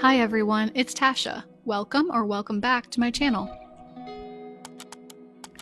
Hi everyone, it's Tasha. Welcome back to my channel.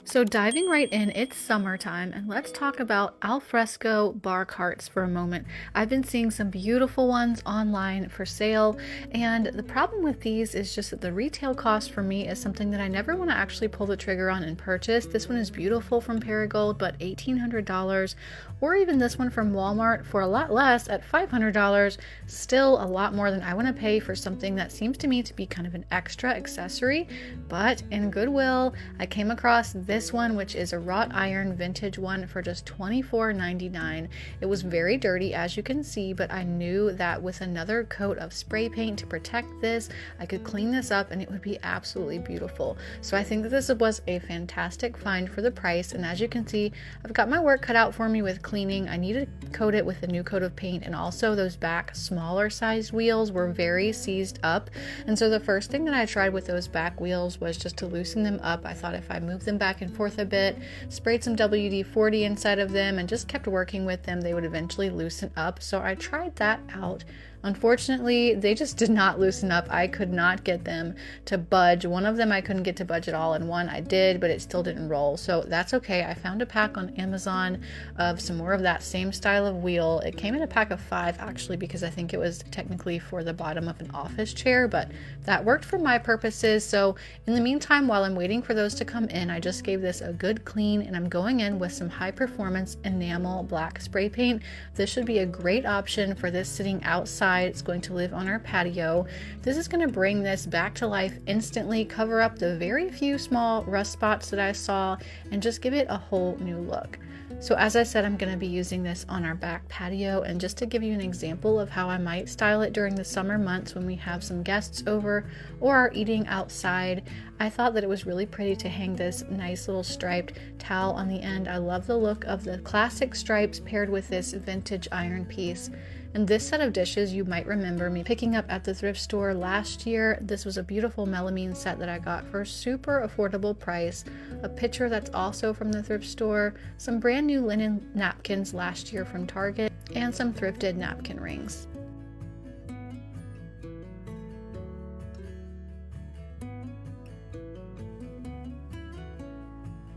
So diving right in, it's summertime, and let's talk about alfresco bar carts for a moment. I've been seeing some beautiful ones online for sale, and the problem with these is just that the retail cost for me is something that I never want to actually pull the trigger on and purchase. This one is beautiful from Perigold, but $1,800, or even this one from Walmart for a lot less at $500, still a lot more than I want to pay for something that seems to me to be kind of an extra accessory. But in Goodwill, I came across this one, which is a wrought iron vintage one, for just $24.99. It was very dirty, as you can see, but I knew that with another coat of spray paint to protect this, I could clean this up and it would be absolutely beautiful. So I think that this was a fantastic find for the price, and as you can see, I've got my work cut out for me with cleaning. I need to coat it with a new coat of paint, and also those back smaller sized wheels were very seized up, and so the first thing that I tried with those back wheels was just to loosen them up. I thought if I moved them back and forth a bit, sprayed some WD-40 inside of them, and just kept working with them, they would eventually loosen up. So I tried that out. Unfortunately, they just did not loosen up. I could not get them to budge. One of them I couldn't get to budge at all, and one I did, but it still didn't roll. So that's okay. I found a pack on Amazon of some more of that same style of wheel. It came in a pack of 5 actually, because I think it was technically for the bottom of an office chair, but that worked for my purposes. So in the meantime, while I'm waiting for those to come in, I just gave this a good clean, and I'm going in with some high performance enamel black spray paint. This should be a great option for this sitting outside. It's going to live on our patio. This is going to bring this back to life instantly, cover up the very few small rust spots that I saw, and just give it a whole new look. So as I said, I'm going to be using this on our back patio, and just to give you an example of how I might style it during the summer months when we have some guests over or are eating outside, I thought that it was really pretty to hang this nice little striped towel on the end. I love the look of the classic stripes paired with this vintage iron piece. And this set of dishes, you might remember me picking up at the thrift store last year. This was a beautiful melamine set that I got for a super affordable price. A pitcher that's also from the thrift store, some brand new linen napkins last year from Target, and some thrifted napkin rings.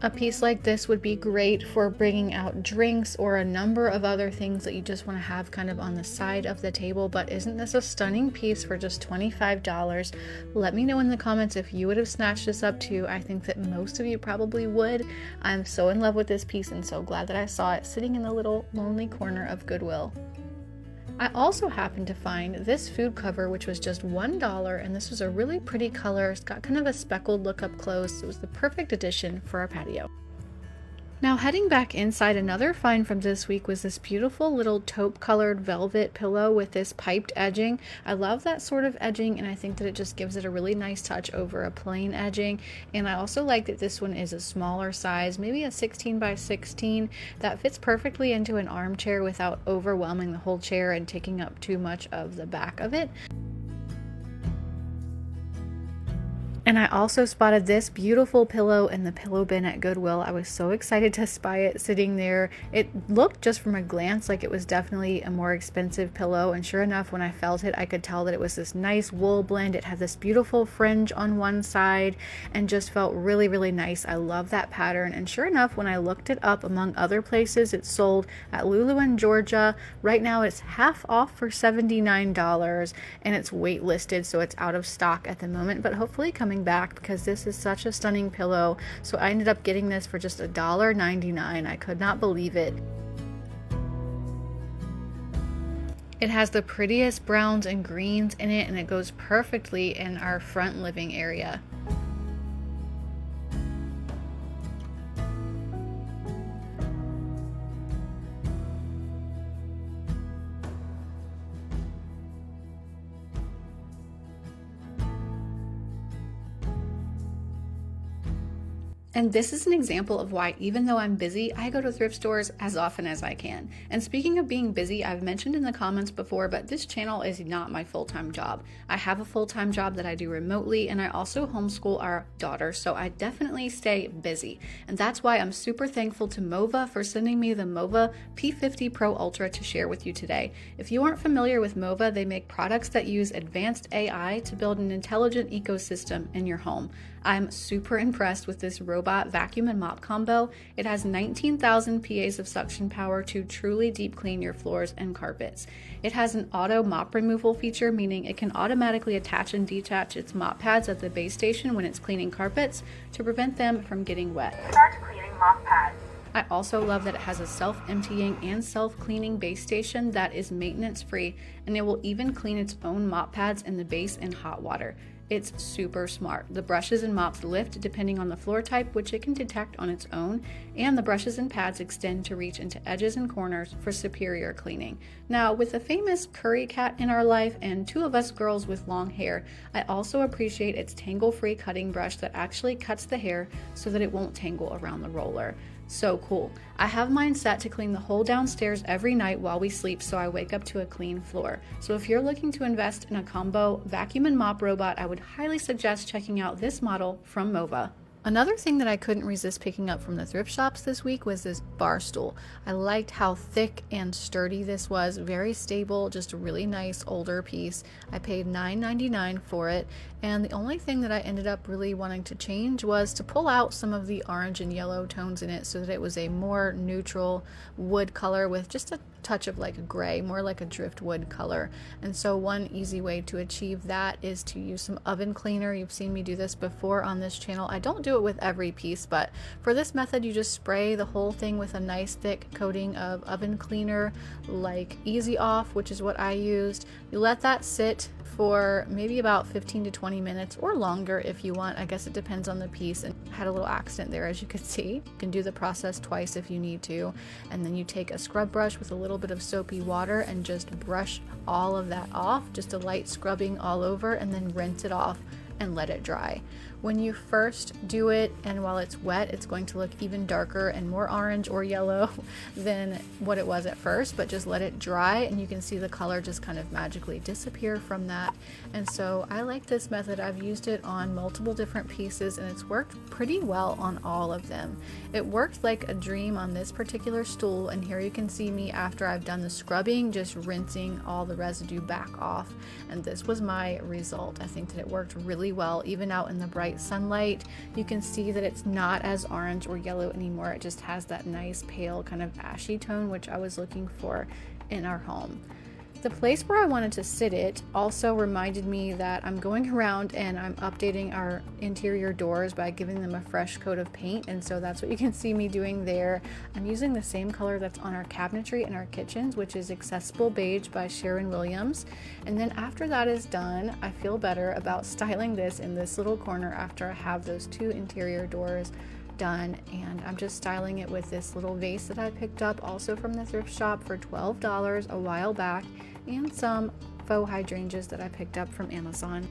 A piece like this would be great for bringing out drinks or a number of other things that you just want to have kind of on the side of the table. But isn't this a stunning piece for just $25? Let me know in the comments if you would have snatched this up too. I think that most of you probably would. I'm so in love with this piece and so glad that I saw it sitting in the little lonely corner of Goodwill. I also happened to find this food cover, which was just $1, and this was a really pretty color. It's got kind of a speckled look up close. It was the perfect addition for our patio. Now heading back inside, another find from this week was this beautiful little taupe colored velvet pillow with this piped edging. I love that sort of edging, and I think that it just gives it a really nice touch over a plain edging. And I also like that this one is a smaller size, maybe a 16 by 16, that fits perfectly into an armchair without overwhelming the whole chair and taking up too much of the back of it. And I also spotted this beautiful pillow in the pillow bin at Goodwill. I was so excited to spy it sitting there. It looked just from a glance like it was definitely a more expensive pillow, and sure enough, when I felt it, I could tell that it was this nice wool blend. It had this beautiful fringe on one side and just felt really, really nice. I love that pattern, and sure enough, when I looked it up among other places, it's sold at Lulu in Georgia. Right now it's half off for $79, and it's waitlisted, so it's out of stock at the moment, but hopefully coming back, because this is such a stunning pillow. So I ended up getting this for just $1.99. I could not believe it. It has the prettiest browns and greens in it, and it goes perfectly in our front living area. And this is an example of why, even though I'm busy, I go to thrift stores as often as I can. And speaking of being busy, I've mentioned in the comments before, but this channel is not my full-time job. I have a full-time job that I do remotely, and I also homeschool our daughter, so I definitely stay busy. And that's why I'm super thankful to Mova for sending me the Mova P50 Pro Ultra to share with you today. If you aren't familiar with Mova, they make products that use advanced AI to build an intelligent ecosystem in your home. I'm super impressed with this robot vacuum and mop combo. It has 19,000 PAs of suction power to truly deep clean your floors and carpets. It has an auto mop removal feature, meaning it can automatically attach and detach its mop pads at the base station when it's cleaning carpets to prevent them from getting wet. Start cleaning mop pads. I also love that it has a self-emptying and self-cleaning base station that is maintenance-free, and it will even clean its own mop pads in the base in hot water. It's super smart. The brushes and mops lift depending on the floor type, which it can detect on its own, and the brushes and pads extend to reach into edges and corners for superior cleaning. Now, with the famous curry cat in our life and two of us girls with long hair, I also appreciate its tangle-free cutting brush that actually cuts the hair so that it won't tangle around the roller. So cool. I have mine set to clean the whole downstairs every night while we sleep, so I wake up to a clean floor. So if you're looking to invest in a combo vacuum and mop robot, I would highly suggest checking out this model from Mova. Another thing that I couldn't resist picking up from the thrift shops this week was this bar stool. I liked how thick and sturdy this was, very stable, just a really nice older piece. I paid $9.99 for it, and the only thing that I ended up really wanting to change was to pull out some of the orange and yellow tones in it so that it was a more neutral wood color with just a touch of like a gray, more like a driftwood color. And so one easy way to achieve that is to use some oven cleaner. You've seen me do this before on this channel. I don't do it with every piece, but for this method you just spray the whole thing with a nice thick coating of oven cleaner like Easy Off, which is what I used. You let that sit for maybe about 15 to 20 minutes or longer if you want. I guess it depends on the piece, and had a little accident there as you can see. You can do the process twice if you need to, and then you take a scrub brush with a little bit of soapy water and just brush all of that off, just a light scrubbing all over, and then rinse it off and let it dry. When you first do it and while it's wet, it's going to look even darker and more orange or yellow than what it was at first, but just let it dry and you can see the color just kind of magically disappear from that. And so I like this method. I've used it on multiple different pieces and it's worked pretty well on all of them. It worked like a dream on this particular stool, and here you can see me after I've done the scrubbing just rinsing all the residue back off, and this was my result. I think that it worked really well even out in the bright sunlight. You can see that it's not as orange or yellow anymore. It just has that nice pale kind of ashy tone, which I was looking for in our home. The place where I wanted to sit it also reminded me that I'm going around and I'm updating our interior doors by giving them a fresh coat of paint, and so that's what you can see me doing there. I'm using the same color that's on our cabinetry in our kitchens, which is Accessible Beige by Sharon Williams. And then after that is done, I feel better about styling this in this little corner after I have those two interior doors done, and I'm just styling it with this little vase that I picked up also from the thrift shop for $12 a while back, and some faux hydrangeas that I picked up from Amazon.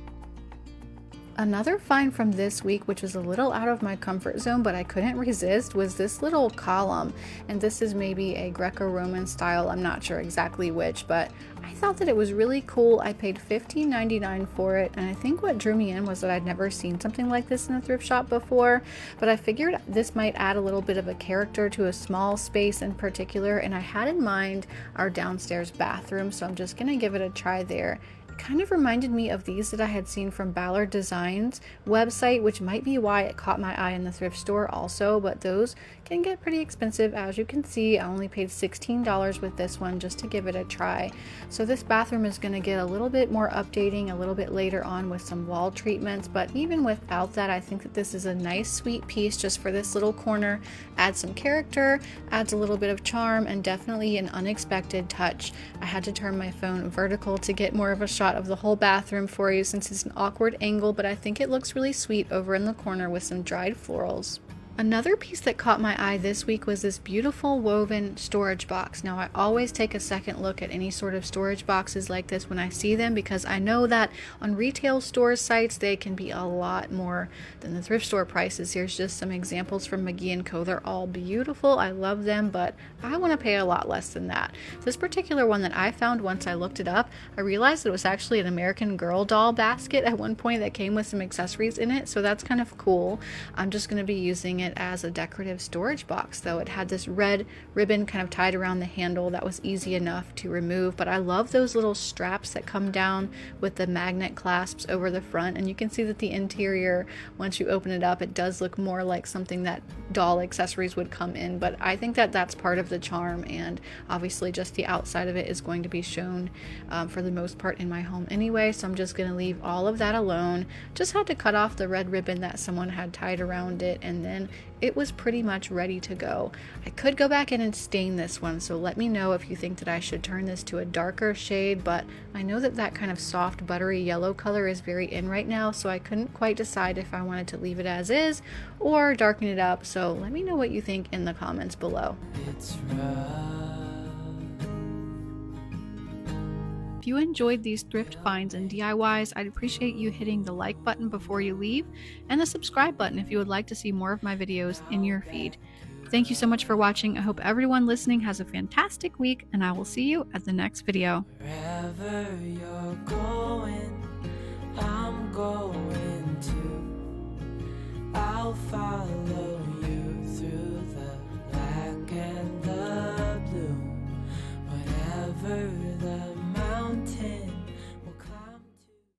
Another find from this week, which was a little out of my comfort zone but I couldn't resist, was this little column, and this is maybe a Greco-Roman style, I'm not sure exactly which, but I thought that it was really cool. I paid $15.99 for it, and I think what drew me in was that I'd never seen something like this in a thrift shop before, but I figured this might add a little bit of a character to a small space in particular, and I had in mind our downstairs bathroom, so I'm just gonna give it a try there. Kind of reminded me of these that I had seen from Ballard Designs website, which might be why it caught my eye in the thrift store also, but those can get pretty expensive. As you can see, I only paid $16 with this one just to give it a try. So this bathroom is going to get a little bit more updating a little bit later on with some wall treatments, but even without that, I think that this is a nice sweet piece just for this little corner. Adds some character, adds a little bit of charm, and definitely an unexpected touch. I had to turn my phone vertical to get more of a shot of the whole bathroom for you since it's an awkward angle, but I think it looks really sweet over in the corner with some dried florals. Another piece that caught my eye this week was this beautiful woven storage box. Now, I always take a second look at any sort of storage boxes like this when I see them, because I know that on retail store sites they can be a lot more than the thrift store prices. Here's just some examples from McGee & Co. They're all beautiful. I love them, but I want to pay a lot less than that. This particular one that I found, once I looked it up, I realized it was actually an American Girl doll basket at one point that came with some accessories in it, so that's kind of cool. I'm just going to be using it as a decorative storage box, though. It had this red ribbon kind of tied around the handle that was easy enough to remove, but I love those little straps that come down with the magnet clasps over the front, and you can see that the interior, once you open it up, it does look more like something that doll accessories would come in, but I think that that's part of the charm, and obviously just the outside of it is going to be shown for the most part in my home anyway, so I'm just going to leave all of that alone. Just had to cut off the red ribbon that someone had tied around it, and then it was pretty much ready to go. I could go back in and stain this one, so let me know if you think that I should turn this to a darker shade, but I know that that kind of soft buttery yellow color is very in right now, so I couldn't quite decide if I wanted to leave it as is or darken it up, so let me know what you think in the comments below. It's rough. If you enjoyed these thrift finds and DIYs, I'd appreciate you hitting the like button before you leave, and the subscribe button if you would like to see more of my videos in your feed. Thank you so much for watching. I hope everyone listening has a fantastic week, and I will see you at the next video. Wherever you're going, I'm going to. I'll follow you through the black and the blue. Whatever the mountain